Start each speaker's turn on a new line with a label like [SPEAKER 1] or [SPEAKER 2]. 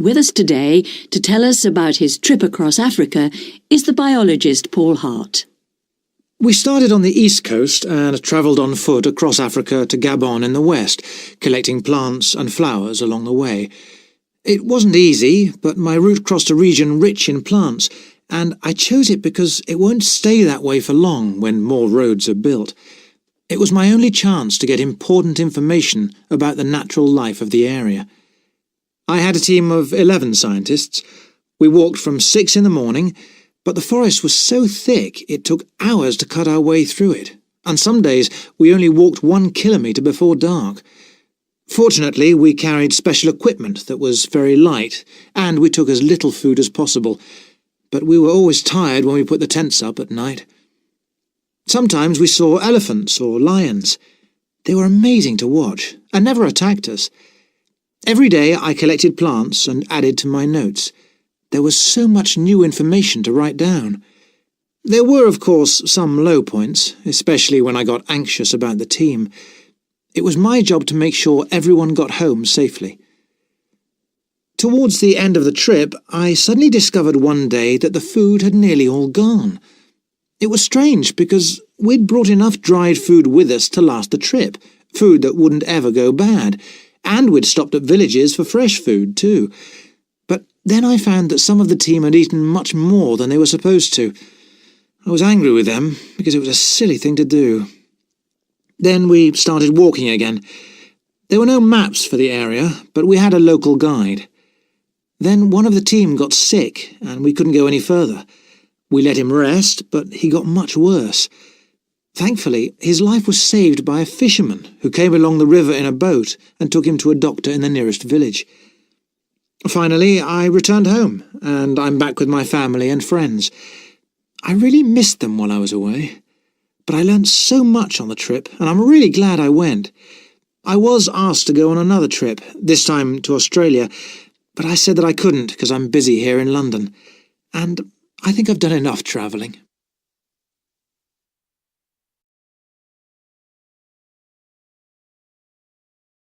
[SPEAKER 1] With us today to tell us about his trip across Africa is the biologist Paul Hart.
[SPEAKER 2] We started on the east coast and travelled on foot across Africa to Gabon in the west, collecting plants and flowers along the way. It wasn't easy, but my route crossed a region rich in plants, and I chose it because it won't stay that way for long when more roads are built. It was my only chance to get important information about the natural life of the area. I had a team of 11 scientists. We walked from 6 in the morning, but the forest was so thick it took hours to cut our way through it, and some days we only walked 1 kilometre before dark. Fortunately, we carried special equipment that was very light, and we took as little food as possible, but we were always tired when we put the tents up at night. Sometimes we saw elephants or lions. They were amazing to watch, and never attacked us. Every day I collected plants and added to my notes. There was so much new information to write down. There were, of course, some low points, especially when I got anxious about the team. It was my job to make sure everyone got home safely. Towards the end of the trip, I suddenly discovered one day that the food had nearly all gone. It was strange because we'd brought enough dried food with us to last the trip, food that wouldn't ever go bad, and we'd stopped at villages for fresh food too. But then I found that some of the team had eaten much more than they were supposed to. I was angry with them because it was a silly thing to do. Then we started walking again. There were no maps for the area, but we had a local guide. Then one of the team got sick and we couldn't go any further. We let him rest, but he got much worse. Thankfully, his life was saved by a fisherman who came along the river in a boat and took him to a doctor in the nearest village. Finally, I returned home, and I'm back with my family and friends. I really missed them while I was away, but I learnt so much on the trip, and I'm really glad I went. I was asked to go on another trip, this time to Australia, but I said that I couldn't because I'm busy here in London, and I think I've done enough travelling.